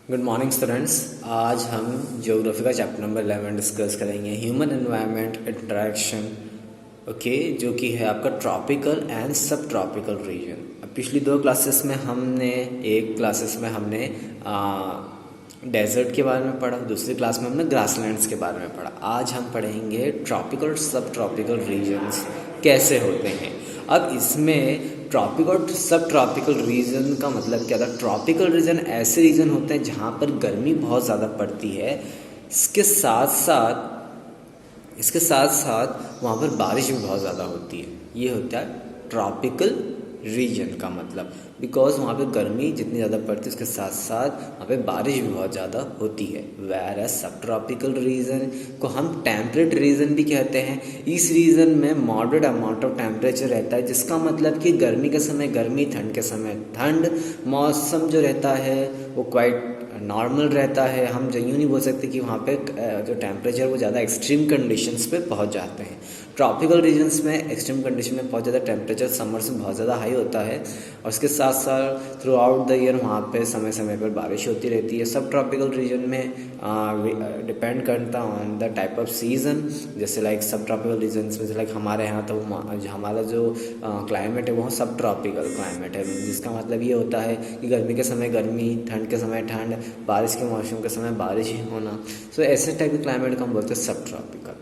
Good morning students. आज हम geography का चैप्टर नंबर 11 डिस्कस करेंगे, ह्यूमन एनवायरनमेंट इंटरेक्शन। ओके, जो कि है आपका ट्रॉपिकल एंड सब ट्रॉपिकल रीजन। अब पिछली दो क्लासेस में हमने डेजर्ट के बारे में पढ़ा, दूसरी क्लास में हमने ग्रासलैंड्स के बारे में पढ़ा। आज हम पढ़ेंगे ट्रॉपिकल सब ट्रॉपिकल रीजन्स कैसे होते हैं। अब इसमें ट्रॉपिकल सब ट्रॉपिकल रीजन का मतलब क्या था? ट्रॉपिकल रीजन ऐसे रीजन होते हैं जहाँ पर गर्मी बहुत ज़्यादा पड़ती है, इसके साथ साथ वहाँ पर बारिश भी बहुत ज़्यादा होती है। ये होता है ट्रॉपिकल रीजन का मतलब, बिकॉज वहाँ पे गर्मी जितनी ज़्यादा पड़ती है उसके साथ साथ वहाँ पे बारिश भी बहुत ज़्यादा होती है। वेयर एज सब ट्रॉपिकल रीजन को हम टेम्परेट रीजन भी कहते हैं। इस रीजन में मॉडरेट अमाउंट ऑफ टेम्परेचर रहता है, जिसका मतलब कि गर्मी के समय गर्मी, ठंड के समय ठंड। मौसम जो रहता है वो क्वाइट नॉर्मल रहता है। हम यूँ नहीं बोल सकते कि वहाँ पे जो टेम्परेचर वो ज़्यादा एक्सट्रीम कंडीशंस पे पहुँच जाते हैं। ट्रॉपिकल रीजन्स में एक्सट्रीम कंडीशन में बहुत ज़्यादा टेम्परेचर समर से बहुत ज़्यादा हाई होता है, और उसके साथ साथ थ्रू आउट द ईयर वहाँ पे समय समय पर बारिश होती रहती है। सब ट्रॉपिकल रीजन में डिपेंड करता on the type of season. जैसे लाइक सब ट्रॉपिकल रीजन्स में लाइक हमारे यहाँ तो हमारा जो क्लाइमेट है वो सब ट्रॉपिकल क्लाइमेट है, जिसका मतलब ये होता है कि गर्मी के समय गर्मी, ठंड के समय ठंड, बारिश के मौसम के समय बारिश ही होना। सो ऐसे टाइप के क्लाइमेट को हम बोलते हैं सब ट्रॉपिकल।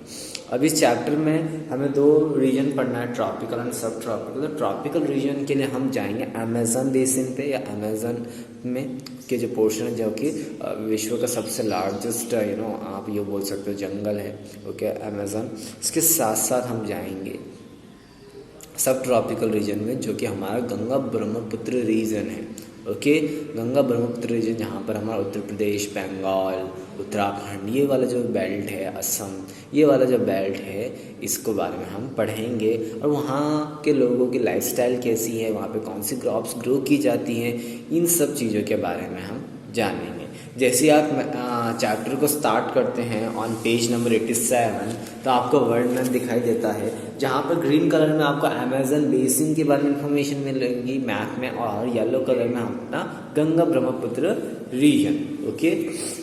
अब इस चैप्टर में हमें दो रीजन पढ़ना है, ट्रॉपिकल एंड सब ट्रॉपिकल। तो ट्रॉपिकल रीजन के लिए हम जाएंगे अमेज़न बेसिन पे, या अमेज़न में के जो पोर्शन है जो कि विश्व का सबसे लार्जेस्ट आप ये बोल सकते हो जंगल है। Okay, Amazon. इसके साथ साथ हम जाएंगे सब ट्रॉपिकल रीजन में, जो कि हमारा गंगा ब्रह्मपुत्र रीजन है। ओके, गंगा ब्रह्मपुत्र रीजन जहाँ पर हमारा उत्तर प्रदेश, बंगाल, उत्तराखंड, ये वाला जो बेल्ट है, असम, ये वाला जो बेल्ट है, इसको बारे में हम पढ़ेंगे। और वहाँ के लोगों की लाइफस्टाइल कैसी है, वहाँ पे कौन सी क्रॉप्स ग्रो की जाती हैं, इन सब चीज़ों के बारे में हम जानेंगे। जैसे आप चैप्टर को स्टार्ट करते हैं ऑन पेज नंबर 87, तो आपको वर्णन दिखाई देता है, जहाँ पर ग्रीन कलर में आपको अमेज़न बेसिन के बारे में इंफॉर्मेशन मिलेगी मैप में, और येलो कलर में अपना Ganga Brahmaputra region. Okay,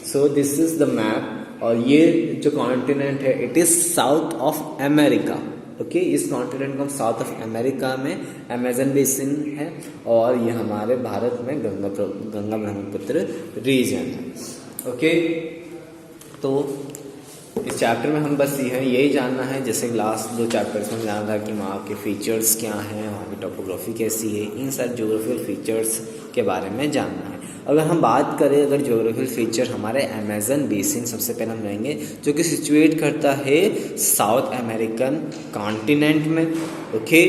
so this is the map, और ये जो कॉन्टिनेंट है it is south of America. Okay, इस कॉन्टिनेंट को साउथ ऑफ अमेरिका में अमेज़न बेसिन है, और ये हमारे भारत में गंगा ब्रह्मपुत्र रीजन है। ओके, तो इस चैप्टर में हम बस यही जानना है, जैसे लास्ट दो चैप्टर्स में जाना था कि वहाँ के फीचर्स क्या हैं, वहाँ की टोपोग्राफी कैसी है, इन सारे ज्योग्राफिकल फीचर्स के बारे में जानना है। अगर हम बात करें अगर ज्योग्राफिकल फीचर, हमारे अमेज़न बेसिन सबसे पहले हम रहेंगे, जो कि सिचुएट करता है साउथ अमेरिकन कॉन्टिनेंट में। Okay,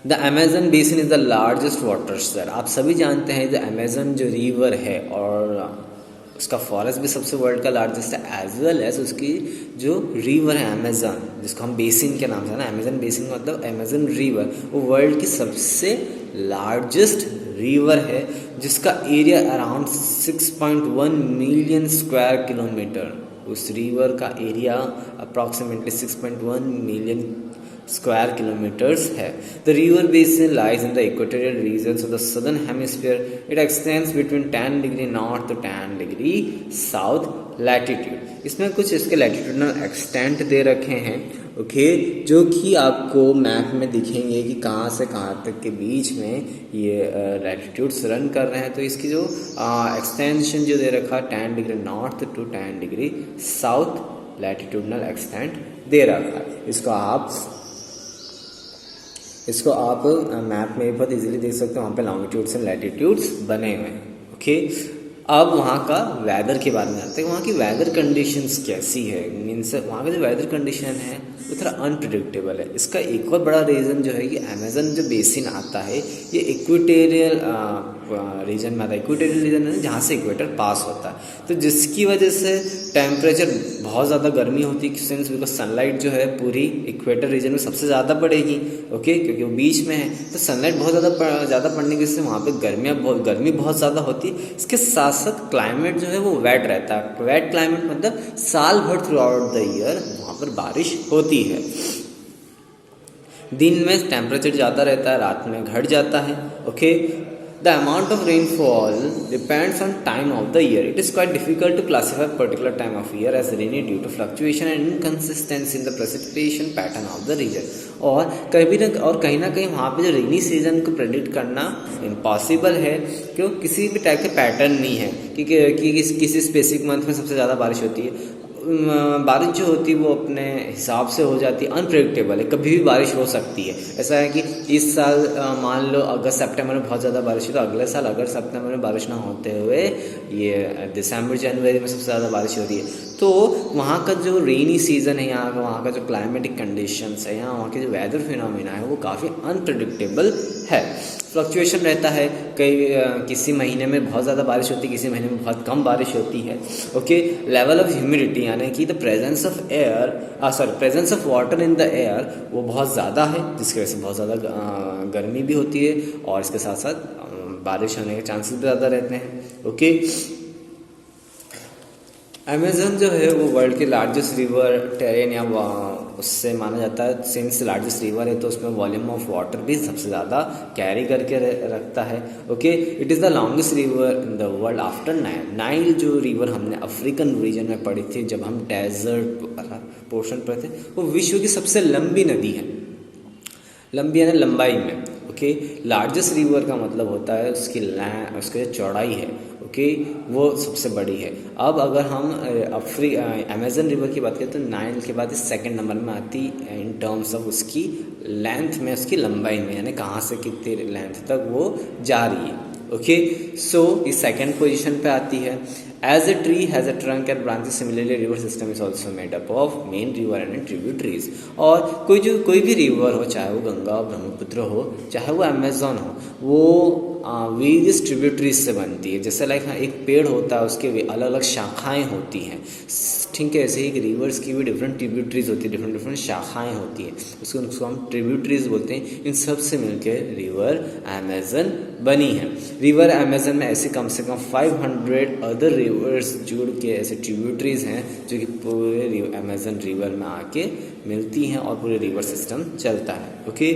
the Amazon basin is the largest water share. आप सभी जानते हैं द अमेज़न जो रिवर है, और उसका फॉरेस्ट भी सबसे वर्ल्ड का लार्जेस्ट है, एज वेल एज उसकी जो रिवर है अमेज़न, जिसको हम बेसिन के नाम से ना, अमेज़न बेसिन मतलब अमेज़न रिवर, वो वर्ल्ड की सबसे लार्जेस्ट रिवर है, जिसका area around 6.1 million square kilometre. उस रिवर का area approximately 6.1 million square kilometers है। The river basin lies in the equatorial regions of the southern hemisphere. It extends between 10 degree north to 10 degree south latitude. इसमें कुछ इसके latitudinal extent दे रखे हैं। Okay, जो कि आपको मैप में दिखेंगे कि कहाँ से कहाँ तक के बीच में ये लैटिट्यूड्स रन कर रहे हैं। तो इसकी जो एक्सटेंशन जो दे रखा 10 degree north to 10 degree south latitudinal extent दे रखा है। इसको आप मैप में बहुत इजीली देख सकते हो, वहाँ पे लॉन्गिट्यूड्स एंड लैटिट्यूड्स बने हुए हैं। ओके, अब वहाँ का वेदर के बारे में जानते हैं। वहाँ की वेदर कंडीशंस कैसी है, मीन्स वहाँ का जो वेदर कंडीशन है वो थोड़ा अनप्रिडिक्टेबल है। इसका एक और बड़ा रीज़न जो है कि अमेज़न जो बेसिन आता है ये इक्वेटोरियल रीजन में आता है। इक्वेटोरियल रीजन है जहाँ से इक्वेटर पास होता है, तो जिसकी वजह से टेम्परेचर बहुत ज़्यादा गर्मी होती है, सिंस बिकॉज सनलाइट जो है पूरी इक्वेटर रीजन में सबसे ज़्यादा पड़ेगी। ओके, क्योंकि वो बीच में है, तो सनलाइट बहुत ज़्यादा पड़ने की वजह से वहाँ पे गर्मी बहुत ज़्यादा होती है। इसके साथ साथ क्लाइमेट जो है वो वेट रहता है। वेट क्लाइमेट मतलब साल भर थ्रू आउट द ईयर वहाँ पर बारिश होती है। दिन में टेम्परेचर ज़्यादा रहता है, रात में घट जाता है। Okay, The amount of rainfall depends on time of the year. It is quite difficult to classify a particular time of year as rainy due to fluctuation and inconsistency in the precipitation pattern of the region. और कहीं ना कहीं वहाँ पे जो rainy season को predict करना impossible है, क्यों? किसी भी टाइप के पैटर्न नहीं है कि किसी स्पेसिफिक मंथ में सबसे ज़्यादा बारिश होती है। बारिश जो होती है वो अपने हिसाब से हो जाती है, अनप्रेडिक्टेबल है, कभी भी बारिश हो सकती है। ऐसा है कि इस साल मान लो अगस्त सितंबर में बहुत ज़्यादा बारिश हुई, तो अगले साल अगस्त सितंबर में बारिश ना होते हुए ये दिसंबर जनवरी में सबसे ज़्यादा बारिश हो रही है। तो वहाँ का जो रेनी सीज़न है, वहाँ का जो क्लाइमेटिक कंडीशंस है, यहाँ वहाँ के जो वेदर फिनोमिना है वो काफ़ी अनप्रेडिक्टेबल है। फ्लक्चुएशन रहता है, किसी महीने में बहुत ज़्यादा बारिश होती है, किसी महीने में बहुत कम बारिश होती है। ओके, लेवल ऑफ ह्यूमिडिटी यानी कि presence of water in the air वो बहुत ज़्यादा है, जिसकी वजह से बहुत ज़्यादा गर्मी भी होती है और इसके साथ साथ बारिश होने के चांसेस भी ज़्यादा रहते हैं। ओके, अमेज़न जो है वो वर्ल्ड की लार्जेस्ट रिवर टेरेन या उससे माना जाता है। सिंस लार्जेस्ट रिवर है तो उसमें वॉल्यूम ऑफ वाटर भी सबसे ज़्यादा कैरी करके रखता है। Okay, it is the longest river in the world after Nile. Nile जो रिवर हमने अफ्रीकन रीजन में पढ़ी थी जब हम डेजर्ट पोर्शन पर थे, वो विश्व की सबसे लंबी नदी है। लंबी यानी लंबाई में। ओके, लार्जेस्ट रिवर का मतलब होता है उसकी उसकी जो चौड़ाई है, ओके, वो सबसे बड़ी है। अब अगर हम अमेज़न रिवर की बात करें तो नाइल के बाद सेकंड नंबर में आती इन टर्म्स ऑफ उसकी लेंथ में, उसकी लंबाई में, यानी कहाँ से कितनी लेंथ तक वो जा रही है। ओके, सो इस सेकंड पोजीशन पे आती है। As a tree has a trunk and branches, similarly river system is also made up of main river and tributaries. और कोई भी रिवर हो, चाहे वो गंगा ब्रह्मपुत्र हो, चाहे वो अमेज़न हो, वो वेरियस ट्रिब्यूटरीज से बनती है। जैसे लाइक एक पेड़ होता है, उसके अलग अलग शाखाएं होती हैं, ठीक है। ऐसे ही रिवर्स की भी डिफरेंट ट्रिब्यूटरीज होती है, डिफरेंट शाखाएं होती हैं, उसको हम ट्रिब्यूटरीज बोलते हैं। इन सब से मिलकर रिवर अमेज़न बनी है। रिवर अमेज़न में ऐसे कम से कम 500 अदर रिवर्स जुड़ के ऐसे ट्रिब्यूटरीज हैं जो कि पूरे अमेज़न रिवर में आके मिलती हैं और पूरे रिवर सिस्टम चलता है। ओके,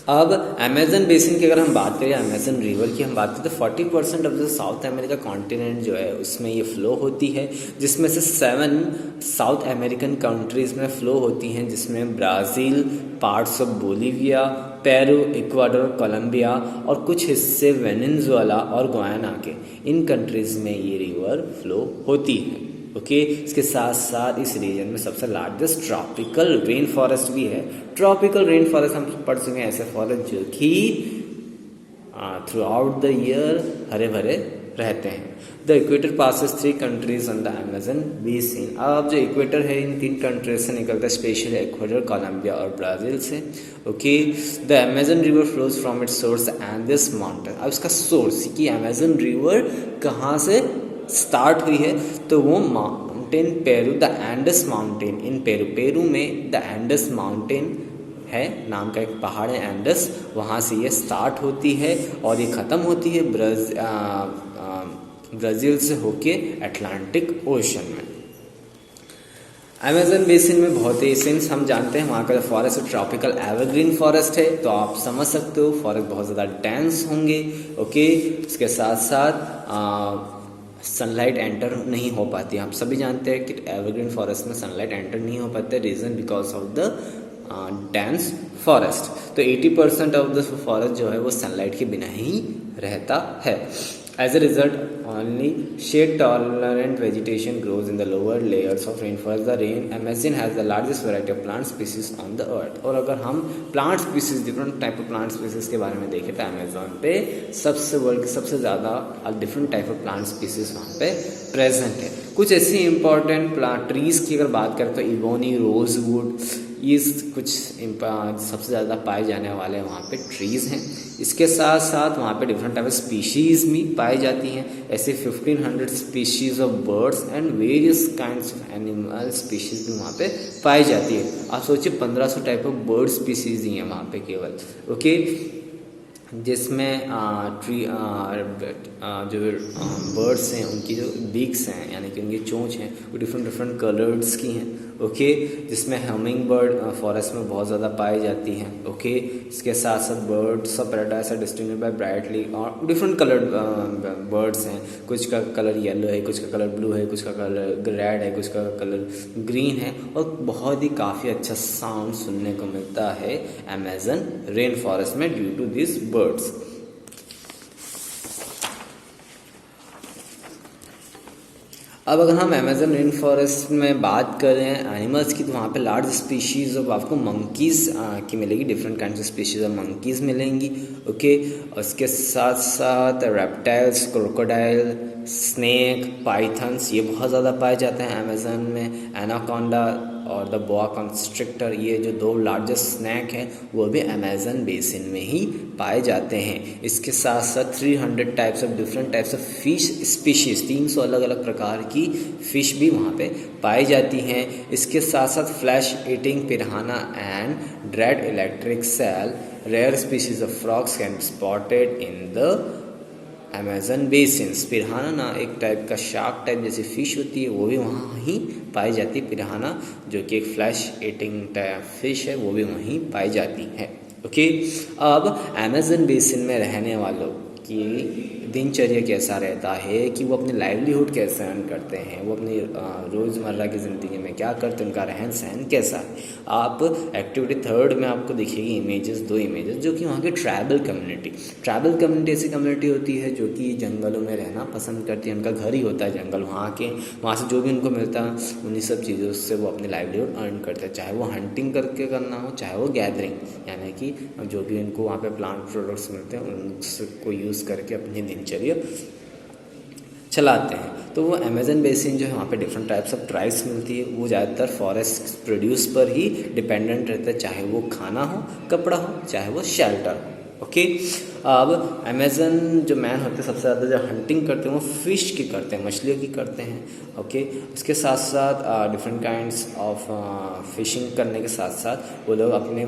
अब अमेज़न बेसिन की अगर हम बात करें, अमेज़न रिवर की हम बात करें, तो 40% of the south America continent जो है उसमें ये फ़्लो होती है, जिसमें से 7 साउथ अमेरिकन कंट्रीज़ में फ़्लो होती हैं, जिसमें Brazil, parts of Bolivia, Peru, Ecuador, Colombia और कुछ हिस्से वेनेजुएला और गुयाना के, इन कंट्रीज़ में ये रिवर फ़्लो होती है। ओके, इसके साथ साथ इस रीजन में सबसे लार्जेस्ट ट्रॉपिकल रेन फॉरेस्ट भी है। ट्रॉपिकल रेन फॉरेस्ट हम पढ़ चुके हैं, ऐसे फॉरेस्ट जो कि थ्रू आउट द ईयर हरे भरे रहते हैं। The equator passes 3 countries on the Amazon basin. अब जो इक्वेटर है इन 3 कंट्रीज से निकलता है, स्पेशली इक्वाडोर, कोलंबिया और ब्राज़ील से। Okay, the Amazon river flows from its source Andes mountain. अब इसका सोर्स कि अमेज़न रिवर कहाँ से स्टार्ट हुई है, तो वो mountain Peru, the Andes mountain in Peru. Peru में द एंडेस माउंटेन है, नाम का एक पहाड़ है एंडेस, वहाँ से ये स्टार्ट होती है और ये ख़त्म होती है ब्राज़ील से होके अटलांटिक ओशन में। अमेज़न बेसिन में बहुत ही, सिंस हम जानते हैं वहाँ का जो फॉरेस्ट ट्रॉपिकल एवरग्रीन फॉरेस्ट है, तो आप समझ सकते हो फॉरेस्ट बहुत ज़्यादा डेंस होंगे। ओके, इसके साथ साथ सनलाइट एंटर नहीं हो पाती। आप सभी जानते हैं कि एवरग्रीन फॉरेस्ट में सनलाइट एंटर नहीं हो पाते, reason because of the dense forest. तो 80% ऑफ द फॉरेस्ट जो है वो सनलाइट के बिना ही रहता है। As a result, only shade-tolerant vegetation grows in the lower layers of rainforest. The Amazon has the largest variety of plant species on the earth. और अगर हम plant species, different type of plant species के बारे में देखें तो Amazon पे world के सबसे ज़्यादा different type of plant species वहाँ पे प्रेजेंट है। कुछ ऐसी इंपॉर्टेंट प्लांट ट्रीज़ की अगर बात करें तो इबोनी, रोजवुड, ये कुछ सबसे ज़्यादा पाए जाने वाले वहाँ पे ट्रीज़ हैं। इसके साथ साथ वहाँ पे डिफरेंट टाइप ऑफ स्पीशीज़ भी पाई जाती हैं, ऐसे 1500 species of birds and various kinds of animal species भी वहाँ पे पाई जाती है। आप सोचिए 1500 टाइप ऑफ बर्ड स्पीशीज़ ही हैं वहाँ पे केवल। ओके, जिसमें जो बर्ड्स हैं उनकी जो बीक्स हैं यानी कि उनकी चोंच हैं वो डिफरेंट कलर्स की हैं। ओके, जिसमें हमिंग बर्ड फॉरेस्ट में बहुत ज़्यादा पाई जाती हैं। ओके, इसके साथ साथ birds of paradise are distinguished by brightly और डिफरेंट कलर्ड बर्ड्स हैं। कुछ का कलर येलो है, कुछ का कलर ब्लू है, कुछ का कलर रेड है, कुछ का कलर ग्रीन है, और बहुत ही काफ़ी अच्छा साउंड सुनने को मिलता है अमेज़न रेन फॉरेस्ट में ड्यू टू दिस बर्ड्स। अब अगर हम अमेज़न रेन फॉरेस्ट में बात करें एनिमल्स की, तो वहाँ पे लार्ज स्पीशीज़ ऑफ आपको मंकीज़ की मिलेगी, different kind of species of monkeys मिलेंगी। ओके, और इसके साथ साथ रेप्टाइल्स, क्रोकोडाइल, स्नेक, पाइथन्स, ये बहुत ज़्यादा पाए जाते हैं अमेज़न में। एनाकोंडा और द बोआ कंस्ट्रिक्टर, ये जो दो लार्जेस्ट स्नैक हैं वो भी अमेज़न बेसिन में ही पाए जाते हैं। इसके साथ साथ 300 types of different types of fish species, 300 अलग अलग प्रकार की फ़िश भी वहाँ पे पाई जाती हैं। इसके साथ साथ flesh eating piranha and dread electric eel rare species of frogs can be spotted in the Amazon basin. Piranha ना एक टाइप का शार्क टाइप जैसी फ़िश होती है, वो भी वहाँ ही पाई जाती है। पिराना जो कि एक फ्लैश ईटिंग टाइप फिश है, वो भी वहीं पाई जाती है। ओके, अब अमेज़न बेसिन में रहने वालों की दिनचर्या कैसा रहता है, कि वो अपनी लाइवलीहुड कैसे अर्न करते हैं, वो अपनी रोज़मर्रा की ज़िंदगी में क्या करते हैं, उनका रहन सहन कैसा है। आप एक्टिविटी 3 में आपको दिखेगी इमेजेस, 2 इमेजेस, जो कि वहाँ की ट्राइबल कम्युनिटी ऐसी कम्युनिटी होती है जो कि जंगलों में रहना पसंद करती है। उनका घर ही होता है जंगल, वहाँ से जो भी उनको मिलता है उन्हीं सब चीज़ों से वो अपनी लाइवलीहुड अर्न करते हैं, चाहे वो हंटिंग करके करना हो, चाहे वो गैदरिंग, यानी कि जो भी उनको वहाँ पे प्लांट प्रोडक्ट्स मिलते हैं उनको यूज़ करके अपनी दिनचर्या चलाते हैं। तो वो अमेज़न बेसिन जो है, वहाँ पे डिफरेंट टाइप्स ऑफ ट्राइब्स मिलती है। वो ज़्यादातर फॉरेस्ट प्रोड्यूस पर ही डिपेंडेंट रहता है, चाहे वो खाना हो, कपड़ा हो, चाहे वो शेल्टर हो। ओके, अब अमेज़न जो मैन होते हैं सबसे ज़्यादा जो हंटिंग करते हैं वो फ़िश की करते हैं, मछलियों की करते हैं। ओके, इसके साथ साथ डिफरेंट काइंड्स ऑफ फिशिंग करने के साथ साथ वो लोग अपने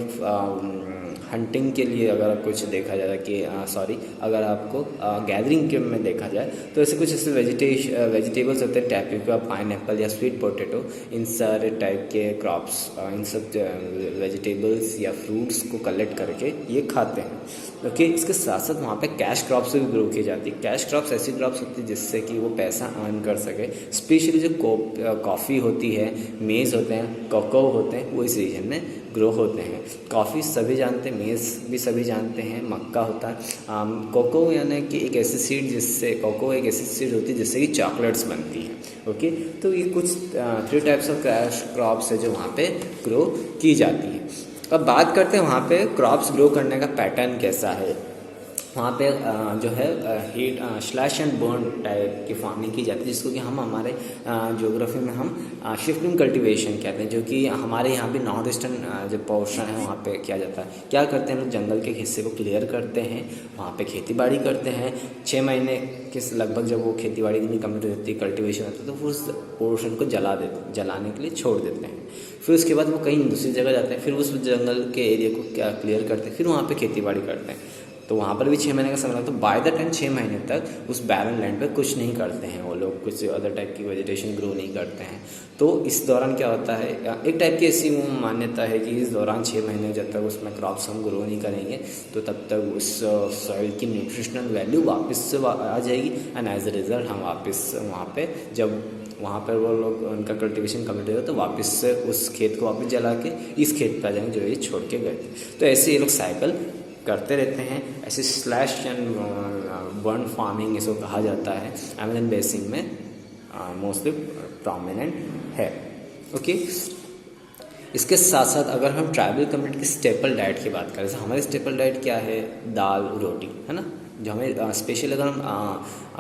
हंटिंग के लिए, अगर कुछ देखा जाए कि अगर आपको गैदरिंग के में देखा जाए तो ऐसे कुछ ऐसे वेजिटेबल्स होते हैं, टैपिका, पाइनएप्पल या स्वीट पोटैटो, इन सारे टाइप के क्रॉप्स, इन सब वेजिटेबल्स या फ्रूट्स को कलेक्ट करके ये खाते हैं। ओके, इसके साथ साथ वहाँ पे कैश क्रॉप्स भी ग्रो की जाती है। कैश क्रॉप्स ऐसी क्रॉप्स होती है जिससे कि वो पैसा अर्न कर सके। स्पेशली जो कॉफ़ी होती है, मेज़ होते हैं, कोको होते हैं, वो इस रीजन में ग्रो होते हैं। कॉफ़ी सभी जानते हैं, मेज़ भी सभी जानते हैं, मक्का होता है। कोको यानी कि एक ऐसी सीड कोको एक ऐसी सीड होती है जिससे कि चॉकलेट्स बनती हैं। ओके, तो ये कुछ 3 टाइप्स ऑफ कैश क्रॉप्स है जो वहाँ पे ग्रो की जाती है। अब बात करते हैं वहाँ पे क्रॉप्स ग्रो करने का पैटर्न कैसा है। वहाँ पे जो है heat slash and burn type की फार्मिंग की जाती है, जिसको कि हम हमारे ज्योग्राफी में हम शिफ्टिंग कल्टीवेशन कहते हैं, जो कि हमारे यहाँ भी नॉर्थ ईस्टर्न जो पोर्शन है वहाँ पे किया जाता है। क्या करते हैं लोग, जंगल के हिस्से को क्लियर करते हैं, वहाँ पे खेती बाड़ी करते हैं। 6 महीने के लगभग जब वो खेती बाड़ी नहीं कम्प्लीट हो जाती, कल्टीवेशन होता है, तो उस पोर्शन को जलाने के लिए छोड़ देते हैं। फिर उसके बाद वो कहीं दूसरी जगह जाते हैं, फिर उस जंगल के एरिया को क्लियर करते हैं, फिर वहाँ पे खेती बाड़ी करते हैं। तो वहाँ पर भी 6 महीने का समय लगता है। तो बाय द टाइम 6 महीने तक उस बैरन लैंड पे कुछ नहीं करते हैं वो लोग, कुछ अदर टाइप की वेजिटेशन ग्रो नहीं करते हैं। तो इस दौरान क्या होता है, एक टाइप की ऐसी मान्यता है कि इस दौरान 6 महीने जब तक उसमें क्रॉप्स हम ग्रो नहीं करेंगे तो तब तक उस सॉइल की न्यूट्रिशनल वैल्यू वापस से आ जाएगी, एंड एज अ रिजल्ट हम वापस वहाँ पर जब वहाँ पर वो लोग उनका कल्टीवेशन कम्प्लीट होगा तो वापस से उस खेत को वापस जला के इस खेत पर आ जाएंगे जो ये छोड़ के गए थे। तो ऐसे ये लोग साइकिल करते रहते हैं। ऐसे स्लैश एंड बर्न फार्मिंग इसको कहा जाता है, अमेज़न बेसिन में मोस्टली प्रोमिनेंट है। ओके, इसके साथ साथ अगर हम ट्राइबल कम्युनिटी की स्टेपल डाइट की बात करें, तो हमारी स्टेपल डाइट क्या है, दाल रोटी है ना, जो हमें स्पेशल अगर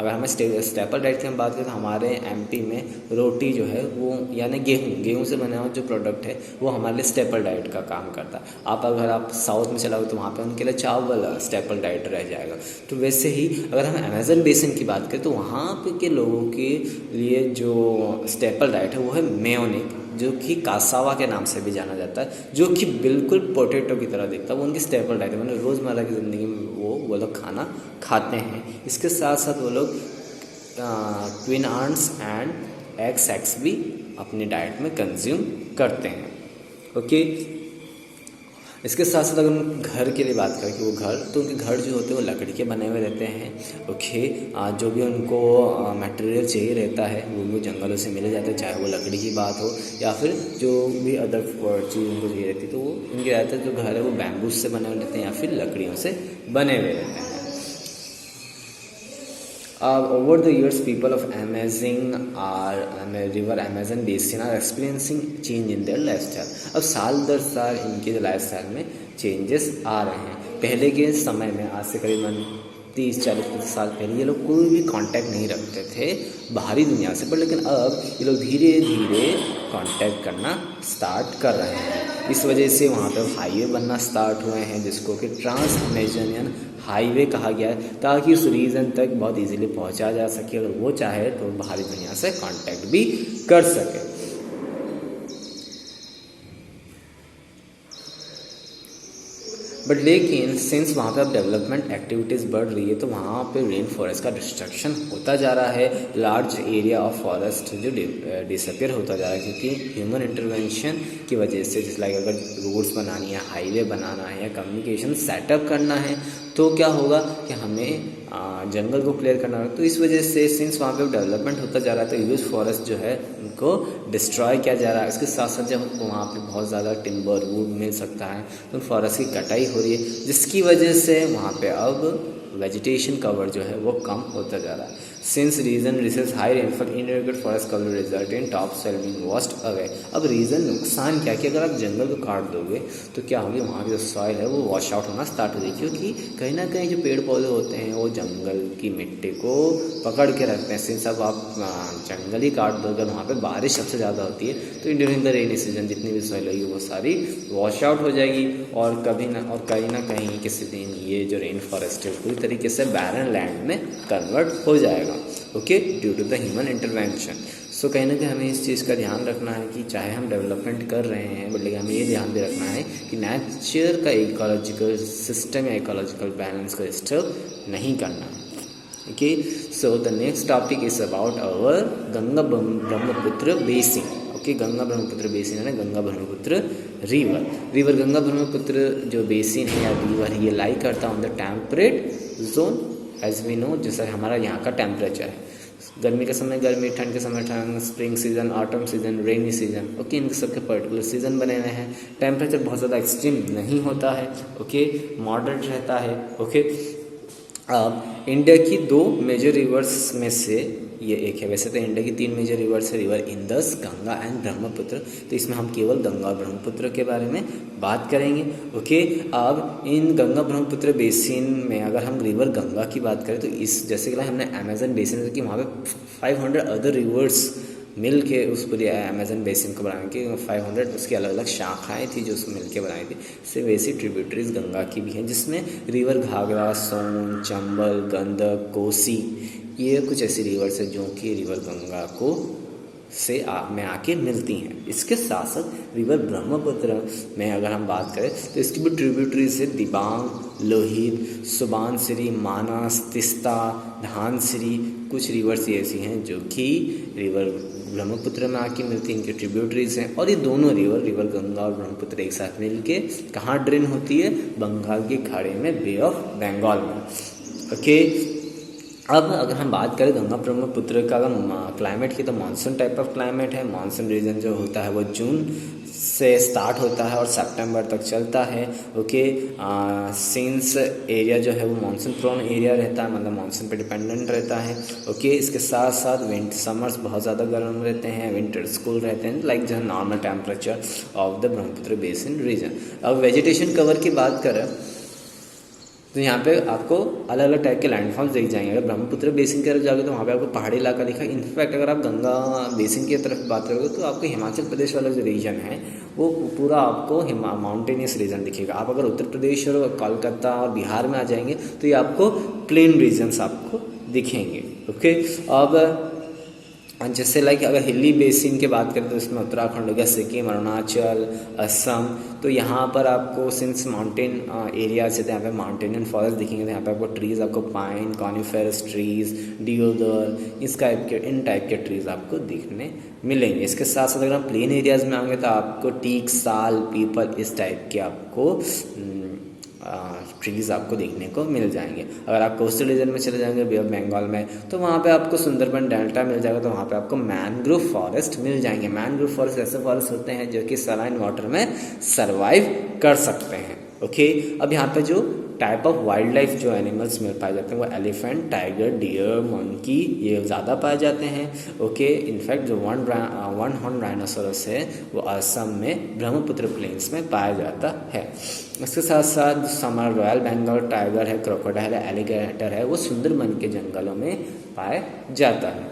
हमें स्टेपल डाइट की हम बात करें तो हमारे एमपी में रोटी जो है वो यानी गेहूँ से बना हुआ जो प्रोडक्ट है वो हमारे लिए स्टेपल डाइट का काम करता है। अगर आप साउथ में चलाओगे तो वहाँ पे उनके लिए चावल स्टेपल डाइट रह जाएगा। तो वैसे ही अगर हम अमेज़न बेसिन की बात करें तो वहाँ पे के लोगों के लिए जो स्टेपल डाइट है वो है मेयोनिक, जो कि कासावा के नाम से भी जाना जाता है, जो कि बिल्कुल पोटैटो की तरह दिखता है। वो उनकी स्टेपल डाइट है, मतलब रोज़मर्रा की ज़िंदगी में वो लोग खाना खाते हैं। इसके साथ साथ वो लोग ट्विन आर्ट्स एंड एग सैक्स भी अपनी डाइट में कंज्यूम करते हैं। ओके, इसके साथ साथ अगर हम घर के लिए बात करें कि वो घर, तो उनके घर जो होते हैं वो लकड़ी के बने हुए रहते हैं। ओके, जो भी उनको मटेरियल चाहिए रहता है वो जंगलों से मिल जाता है, चाहे वो लकड़ी की बात हो या फिर जो भी अदर चीज़ उनको चाहिए रहती है, तो वो उनके रहते हैं जो घर है वो बैम्बूस से बने हुए रहते हैं या फिर लकड़ियों से बने हुए रहते हैं। Over the years, people of river Amazon basin are experiencing change in their lifestyle. अब साल दर साल इनके लाइफस्टाइल में चेंजेस आ रहे हैं। पहले के समय में, आज से करीबन 30-40-50 साल पहले, ये लोग कोई भी कांटेक्ट नहीं रखते थे बाहरी दुनिया से, पर लेकिन अब ये लोग धीरे धीरे कांटेक्ट करना स्टार्ट कर रहे हैं। इस वजह से वहाँ पर हाईवे बनना स्टार्ट हुए हैं, जिसको कि ट्रांस अमेजोनियन हाईवे कहा गया है, ताकि उस रीजन तक बहुत इजीली पहुँचा जा सके। अगर वो चाहे तो बाहरी दुनिया से कांटेक्ट भी कर सके। बट लेकिन सिंस वहाँ पे अब डेवलपमेंट एक्टिविटीज़ बढ़ रही है, तो वहाँ पे रेन फॉरेस्ट का डिस्ट्रक्शन होता जा रहा है। लार्ज एरिया ऑफ फॉरेस्ट जो डिसअपियर होता जा रहा है, क्योंकि ह्यूमन इंटरवेंशन की वजह से, जैसे लाइक अगर रोड्स बनानी है, हाईवे बनाना है या कम्युनिकेशन सेटअप करना है, तो क्या होगा कि हमें जंगल को क्लियर करना होगा। तो इस वजह से सिंस वहाँ पे डेवलपमेंट होता जा रहा है, तो ह्यूज फॉरेस्ट जो है उनको डिस्ट्रॉय किया जा रहा है। इसके साथ साथ जब वहाँ पे बहुत ज़्यादा टिम्बर वुड मिल सकता है, तो फॉरेस्ट की कटाई हो रही है, जिसकी वजह से वहाँ पे अब वेजिटेशन कवर जो है वो कम होता जा रहा है। Since region receives high rainfall inadequate forest cover result in top soil being washed away. अब रीज़न नुकसान क्या, कि अगर आप जंगल को काट दोगे तो क्या होगी, वहाँ की जो सॉइल है वो वॉश आउट होना स्टार्ट हो जाएगी, क्योंकि कहीं ना कहीं जो पेड़ पौधे होते हैं वो जंगल की मिट्टी को पकड़ के रखते हैं। सिंस अब आप जंगल ही काट दोगे, वहाँ पर बारिश सबसे ज़्यादा होती है, तो ड्यूरिंग द रेनी सीजन जितनी भी सॉइल होगी वो सारी वॉश आउट हो जाएगी, और कहीं ना कहीं किसी दिन ये जो रेन फॉरेस्ट है पूरी तरीके से बैरन लैंड में कन्वर्ट हो जाएगा। Okay, due to the human intervention. So कहीं ना कहीं हमें इस चीज़ का ध्यान रखना है कि चाहे हम डेवलपमेंट कर रहे हैं, बट लेकिन हमें ये ध्यान भी रखना है कि नेचर का इकोलॉजिकल सिस्टम या इकोलॉजिकल बैलेंस को डिस्टर्ब नहीं करना है। Okay, so the next topic is about our Ganga Brahmaputra basin. Okay, Ganga Brahmaputra basin है ना, गंगा ब्रह्मपुत्र रिवर गंगा ब्रह्मपुत्र जो बेसिन है या रिवर है, ये लाई करता है on the temperate zone as we know, जैसा हमारा यहाँ का टेम्परेचर है। गर्मी के समय गर्मी, ठंड के समय ठंड, spring season, autumn season, rainy season. Okay, इनके सबके पर्टिकुलर सीजन बने हुए हैं। टेम्परेचर बहुत ज़्यादा एक्सट्रीम नहीं होता है। ओके, मॉडरेट रहता है। ओके, अब इंडिया की 2 मेजर रिवर्स में से ये एक है। वैसे तो इंडिया की 3 मेजर रिवर्स है, river Indus, Ganga and Brahmaputra, तो इसमें हम केवल गंगा और ब्रह्मपुत्र के बारे में बात करेंगे। ओके, अब इन गंगा ब्रह्मपुत्र बेसिन में अगर हम रिवर गंगा की बात करें, तो इस जैसे कि हमने अमेजन बेसिन की, वहाँ पे 500 अदर रिवर्स मिल के उस पूरी अमेजन बेसिन को बनाने की 500 उसकी अलग अलग शाखाएं थी जो उसको मिल के बनाई थी। इससे वैसी ट्रिब्यूटरीज गंगा की भी हैं, जिसमें रिवर घाघरा, सोन, चंबल, गंडक, कोसी, ये कुछ ऐसी रिवर्स है जो कि रिवर गंगा को में आके मिलती हैं। इसके साथ साथ रिवर ब्रह्मपुत्र में अगर हम बात करें तो इसकी भी ट्रिब्यूटरीज है, दिबांग, लोहित, सुबानसिरी, मानस, तिस्ता, धानसिरी, कुछ रिवर्स ऐसी हैं जो कि रिवर ब्रह्मपुत्र में आके मिलती हैं, इनके ट्रिब्यूटरीज हैं। और ये दोनों रिवर गंगा और ब्रह्मपुत्र एक साथ मिलके कहाँ ड्रेन होती है, बंगाल की खाड़ी में, बे ऑफ बंगाल में। ओके, अब अगर हम बात करें गंगा ब्रह्मपुत्र का क्लाइमेट की, तो मानसून टाइप ऑफ क्लाइमेट है। मानसून रीजन जो होता है वो जून से स्टार्ट होता है और सितंबर तक चलता है। ओके, सिंस एरिया जो है वो मानसून प्रोन एरिया रहता है, मतलब मानसून पे डिपेंडेंट रहता है। ओके, इसके साथ साथ विंटर समर्स बहुत ज़्यादा गर्म रहते हैं, विंटर कूल रहते हैं, लाइक जो normal temperature of the Brahmaputra basin region. अब वेजिटेशन कवर की बात करें तो यहाँ पे आपको अलग अलग टाइप के लैंडफॉर्म्स दिख जाएंगे। अगर ब्रह्मपुत्र बेसिन की तरफ जाओगे तो वहाँ पे आपको पहाड़ी इलाका दिखा। इनफैक्ट अगर आप गंगा बेसिन की तरफ बात करोगे तो आपको हिमाचल प्रदेश वाला जो रीजन है वो पूरा आपको माउंटेनियस रीजन दिखेगा। आप अगर उत्तर प्रदेश और कोलकाता और बिहार में आ जाएंगे तो ये आपको प्लेन रीजन्स आपको दिखेंगे। ओके, अब जैसे लाइक अगर हिली बेसिन की बात करें तो इसमें उत्तराखंड हो गया, सिक्किम, अरुणाचल, असम। तो यहाँ पर आपको सिंस माउंटेन एरियाज है तो यहाँ पे माउंटेन एंड फॉरेस्ट दिखेंगे। तो यहाँ पे आपको ट्रीज़, आपको पाइन, कॉनिफेरस ट्रीज़, डिओडर, इन टाइप के ट्रीज़ आपको दिखने मिलेंगे। इसके साथ साथ अगर हम प्लेन एरियाज़ में आएंगे तो आपको टीक, साल, पीपल इस टाइप के आपको ट्रीज़ आपको देखने को मिल जाएंगे। अगर आप कोस्टल रीजन में चले जाएंगे बे ऑफ बंगाल में तो वहाँ पे आपको सुंदरबन डेल्टा मिल जाएगा। तो वहाँ पे आपको मैनग्रोव फॉरेस्ट मिल जाएंगे। मैनग्रोव फॉरेस्ट ऐसे फॉरेस्ट होते हैं जो कि सलाइन वाटर में सर्वाइव कर सकते हैं। ओके, अब यहाँ पे जो टाइप ऑफ वाइल्ड लाइफ जो एनिमल्स में पाए जाते हैं वो एलिफेंट, टाइगर, डियर, मंकी ये ज़्यादा पाए जाते हैं। ओके, इनफैक्ट जो वन हॉर्न राइनोसोरस है वो असम में ब्रह्मपुत्र प्लेन्स में पाया जाता है। इसके साथ साथ हमारा रॉयल बंगाल टाइगर है, क्रोकोडाइल है, एलिगेटर है, वो सुंदरबन के जंगलों में पाया जाता है।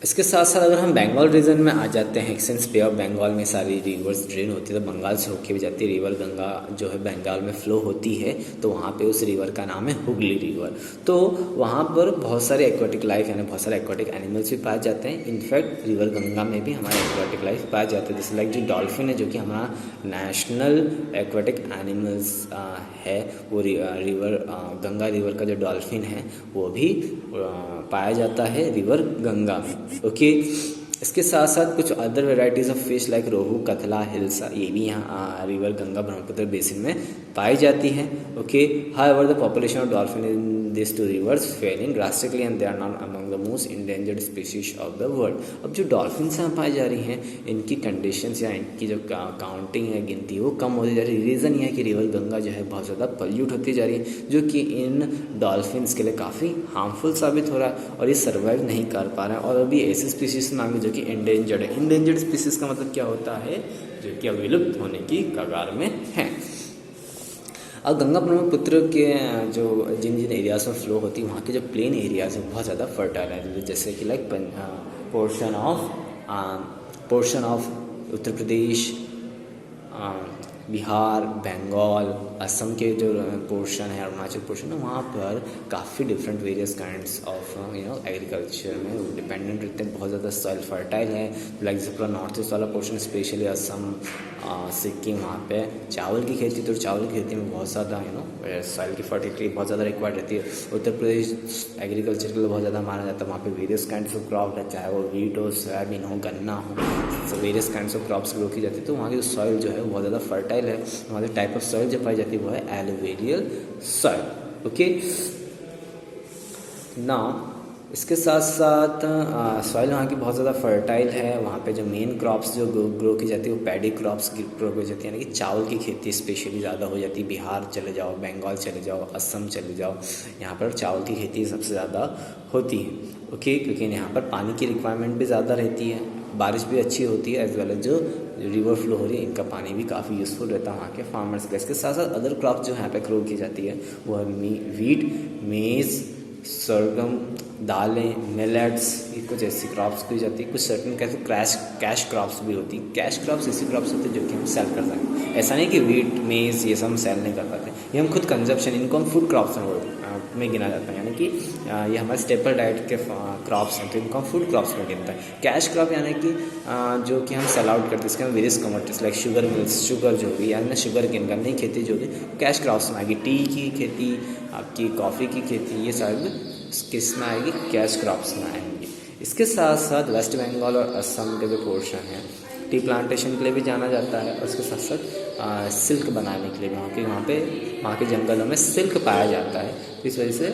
इसके साथ साथ अगर हम बंगाल रीजन में आ जाते हैं, सिंस बे ऑफ बंगाल में सारी रिवर्स ड्रेन होती है तो बंगाल से होके भी जाती है। रिवर गंगा जो है बंगाल में फ्लो होती है तो वहाँ पे उस रिवर का नाम है हुगली रिवर। तो वहाँ पर बहुत सारे एक्वाटिक लाइफ यानी बहुत सारे एक्वाटिक एनिमल्स भी पाए जाते हैं। इनफैक्ट रिवर गंगा में भी हमारे एक्वाटिक लाइफ पाए जाते हैं। जैसे लाइक जो डॉल्फिन है जो कि हमारा नेशनल एक्वाटिक एनिमल्स है, वो रिवर गंगा रिवर का जो डॉल्फिन है वो भी पाया जाता है रिवर गंगा में। ओके, इसके साथ साथ कुछ other varieties of fish like rohu, katla, hilsa ये भी यहाँ रिवर गंगा ब्रह्मपुत्र बेसिन में पाई जाती है। Okay, however the population of dolphin in this two rivers falling drastically and they are not among the most endangered species of the world. अब जो dolphins यहाँ पाई जा रही हैं इनकी कंडीशंस या इनकी जो काउंटिंग है, गिनती, वो कम होती जा रही है। रीज़न ये है कि रिवर गंगा जो है बहुत ज़्यादा पल्यूट होती जा रही है जो कि इन डॉल्फिन्स के लिए काफ़ी हार्मफुल साबित हो रहा है और ये सर्वाइव नहीं कर पा रहे हैं। और अभी ऐसी स्पीशीज़ में आगे जो कि इंडेंजर्ड है। इंडेंजर्ड स्पीशीज़ का मतलब क्या होता है? जो कि विलुप्त होने की कगार में है। अब गंगा ब्रह्मपुत्र के जो जिन जिन एरियाज में फ्लो होती है वहाँ के जो प्लेन एरियाज हैं बहुत ज़्यादा फर्टाइल है। जैसे कि like portion of Uttar Pradesh, Bihar, Bengal, Assam के जो पोर्शन है, अरुणाचल पोर्शन है, वहाँ पर काफ़ी different various kinds of agriculture में डिपेंडेंट रहते हैं। बहुत ज़्यादा सॉइल फर्टाइल है। लाइक जैसे पूरा नॉर्थ ईस्ट वाला पोर्शन स्पेशली असम, सिक्किम, वहाँ पे चावल की खेती, तो चावल की खेती में बहुत ज़्यादा सॉइल की फर्टिलिटी बहुत ज़्यादा रिक्वायर्ड रहती है। उत्तर प्रदेश एग्रीकल्चर के लिए बहुत ज़्यादा माना जाता है। वहाँ पे वेरियस काइंड्स ऑफ क्रॉप है, चाहे वो वीट हो, सोयाबीन हो, गन्ना हो, तो various kinds of crops grow की जाती है। तो वहाँ की सॉइल जो है बहुत ज़्यादा फर्टाइल है। वहाँ की टाइप ऑफ सॉइल जो पाई जाती है वो है एलुवियल सॉइल। ओके, नाउ इसके साथ साथ सॉइल वहाँ की बहुत ज़्यादा फर्टाइल है। वहाँ पे जो मेन क्रॉप्स जो ग्रो की जाती है वो पैडी क्रॉप्स ग्रो की जाती है, यानी कि चावल की खेती स्पेशली ज़्यादा हो जाती है। बिहार चले जाओ, बंगाल चले जाओ, असम चले जाओ, यहाँ पर चावल की खेती सबसे ज़्यादा होती है। ओके, क्योंकि यहाँ पर पानी की रिक्वायरमेंट भी ज़्यादा रहती है, बारिश भी अच्छी होती है, एज वेल एज जो रिवर फ्लो हो रही है इनका पानी भी काफ़ी यूज़फुल रहता है वहाँ के फार्मर्स के। इसके साथ साथ अदर क्रॉप्स जो यहाँ पे ग्रो की जाती है वो है वीट, मेज़, सरगम, दालें, मिलेट्स, ये कुछ ऐसी क्रॉप्स की जाती है। कुछ सर्टन कैश क्रॉप्स भी होती है। कैश क्रॉप्स ऐसी क्रॉप्स होती है जो कि हम सेल कर सकते हैं। ऐसा नहीं कि वीट, मेज़ ये सब हम सेल नहीं कर पाते, ये हम खुद कंजप्शन, इनको हम फूड क्रॉप्स में गिना जाता है, यानी कि ये हमारे स्टेपल डाइट के क्रॉप्स हैं तो इनको हम फूड क्रॉप्स में गिनता है। कैश क्रॉप यानी कि जो कि हम सेल आउट करते हैं, इसके हम various commodities like sugar mills, sugar जो भी यानी शुगर की इनकम नहीं खेती जो भी कैश क्रॉप्स में आएगी। टी की खेती, आपकी कॉफ़ी की खेती, ये सारी किस में आएगी? कैश क्रॉप्स में आएंगी। इसके साथ साथ वेस्ट बंगाल और असम के जो पोर्शन है टी प्लांटेशन के लिए भी जाना जाता है और उसके साथ साथ सिल्क बनाने के लिए भी वहाँ के जंगलों में सिल्क पाया जाता है। तो इस वजह से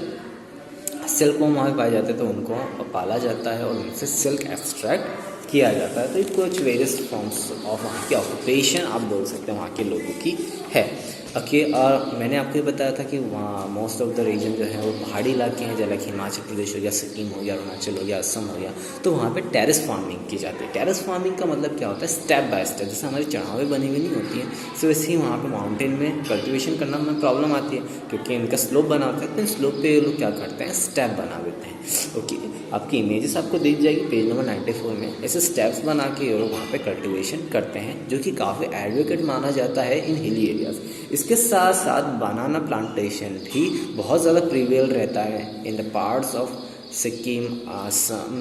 सिल्क वो वहाँ पाए जाते हैं तो उनको पाला जाता है और उनसे सिल्क एक्सट्रैक्ट किया जाता है। तो कुछ वेरियस फॉर्म्स ऑफ वहाँ की ऑक्यूपेशन आप बोल सकते हैं वहाँ के लोगों की है। ओके, और मैंने आपको ये बताया था कि वहाँ मोस्ट ऑफ द रीजन जो है वो पहाड़ी इलाके हैं, जैसे कि हिमाचल प्रदेश हो गया, सिक्किम हो गया, अरुणाचल हो गया, असम हो गया। तो वहाँ पे टेरेस फार्मिंग की जाती है। टेरेस फार्मिंग का मतलब क्या होता है? स्टेप बाय स्टेप, जैसे हमारी चढ़ावें बनी हुई नहीं होती हैं, तो वैसे ही वहाँ पे माउंटेन में कल्टिवेशन करना में प्रॉब्लम आती है क्योंकि इनका स्लोप बना होता है। तो स्लोप पे ये लोग क्या करते हैं? स्टेप बना देते हैं। ओके, आपकी इमेजेस आपको दिख जाएगी पेज नंबर 94 में। ऐसे स्टेप्स बना के ये लोग वहाँ पे कल्टिवेशन करते हैं जो कि काफ़ी एडवोकेट माना जाता है इन हिली एरियाज। इसके साथ साथ बनाना प्लांटेशन भी बहुत ज़्यादा प्रिवेल रहता है in the parts of Sikkim, Assam,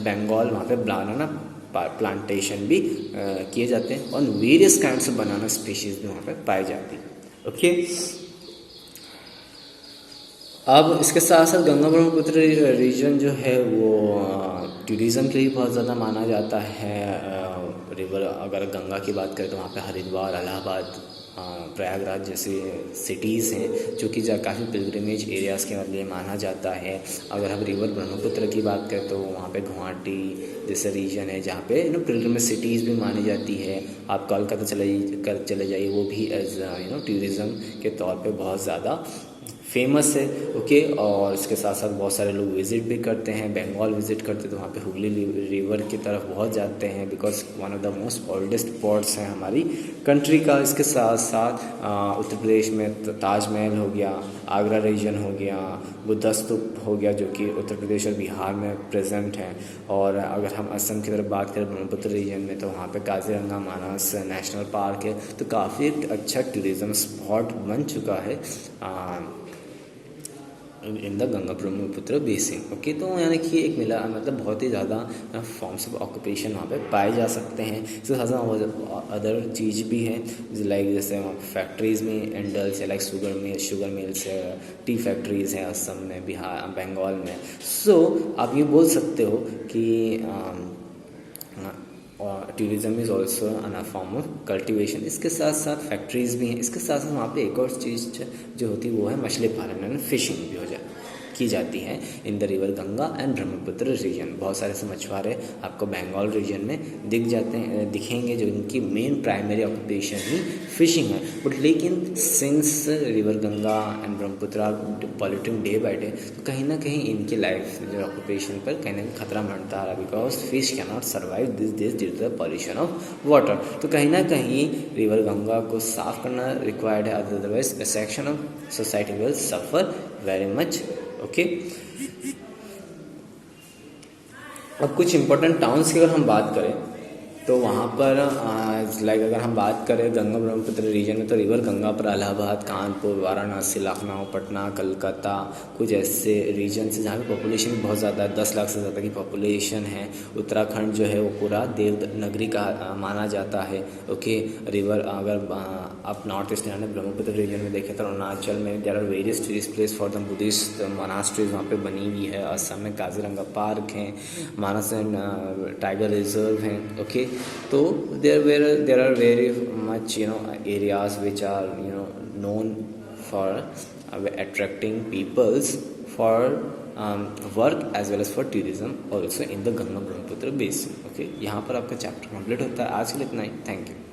Bengal, वहाँ पे बनाना प्लांटेशन भी किए जाते हैं और various kinds of banana species भी वहाँ पे पाई जाती है। ओके, अब इसके साथ साथ गंगा ब्रह्मपुत्र रीजन जो है वो टूरिज़्म के लिए बहुत ज़्यादा माना जाता है। रिवर, अगर गंगा की बात करें तो वहाँ पे हरिद्वार, इलाहाबाद, प्रयागराज जैसे सिटीज़ हैं जो कि काफ़ी पिलग्रिमेज एरियाज़ के लिए माना जाता है। अगर हम रिवर ब्रह्मपुत्र की बात करें तो वहाँ पे गुवाहाटी जैसे रीजन है जहाँ पे पिलग्रिमेज सिटीज़ भी मानी जाती है। आप कोलकाता चले जाइए, वो भी एज टूरिज़्म के तौर पे बहुत ज़्यादा फेमस है। ओके, और इसके साथ साथ बहुत सारे लोग विज़िट भी करते हैं, बंगाल विज़िट करते हैं तो वहाँ पे हुगली रिवर की तरफ बहुत जाते हैं, because one of the most oldest ports हैं हमारी कंट्री का। इसके साथ साथ उत्तर प्रदेश में ताजमहल हो गया, आगरा रीजन हो गया, बुद्धा स्तूप हो गया जो कि उत्तर प्रदेश और बिहार में प्रेजेंट है। और अगर हम असम की तरफ बात करें ब्रह्मपुत्र रीजन में तो वहाँ पे काजीरंगा मानस नेशनल पार्क है, तो काफ़ी अच्छा टूरिज़्म स्पॉट बन चुका है in the Ganga Brahmaputra basin. Okay, तो यानी कि एक मिला मतलब बहुत ही ज़्यादा फॉर्म्स ऑफ ऑक्यूपेशन वहाँ पे पाए जा सकते हैं। इसके साथ साथ अदर चीज़ भी है लाइक जैसे वहाँ फैक्ट्रीज़ में इंडल्स है, लाइक शुगर मिल्स है, टी फैक्ट्रीज़ हैं असम में, बिहार, बंगाल में। सो आप ये बोल सकते हो कि tourism is also an form of cultivation. इसके साथ साथ फैक्ट्रीज़ भी हैं। इसके साथ साथ वहाँ पे एक और चीज़ जो होती है वो है मछली पालन यानी फिशिंग भी की जाती है in the river Ganga and Brahmaputra region. बहुत सारे ऐसे मछुआरे आपको बंगाल रीजन में दिखेंगे जो इनकी मेन प्राइमरी ऑक्यूपेशन ही फिशिंग है। बट लेकिन since river Ganga and Brahmaputra polluting day by day, तो कहीं ना कहीं इनकी लाइफ जो ऑक्यूपेशन पर कहीं ना कहीं खतरा मंडता आ रहा, because fish can not survive this days due to the pollution of water. तो कहीं ना कहीं रिवर गंगा को साफ करना रिक्वायर्ड है, otherwise a section of society will suffer very much। Okay, अब कुछ इम्पोर्टेंट टाउन्स की अगर हम बात करें तो वहाँ पर लाइक अगर हम बात करें गंगा ब्रह्मपुत्र रीजन में तो रिवर गंगा पर इलाहाबाद, कानपुर, वाराणसी, लखनऊ, पटना, कलकत्ता कुछ ऐसे रीजन से जहाँ पे पॉपुलेशन भी बहुत ज़्यादा है, 10 लाख से ज़्यादा की पॉपुलेशन है। उत्तराखंड जो है वो पूरा देव नगरी का माना जाता है। ओके, रिवर अगर आप नॉर्थ ईस्ट में ब्रह्मपुत्र रीजन में देखें तो अरुणाचल में there are various tourist place for the Buddhist monasteries वहाँ पे बनी हुई है। असम में काजीरंगा पार्क है, मानस टाइगर रिजर्व हैं। ओके, तो there are very much areas which are known for attracting peoples for work as well as for tourism also in the Ganga Brahmaputra basin। Okay, यहाँ पर आपका चैप्टर कंप्लीट होता है। आज के लिए इतना ही। Thank you.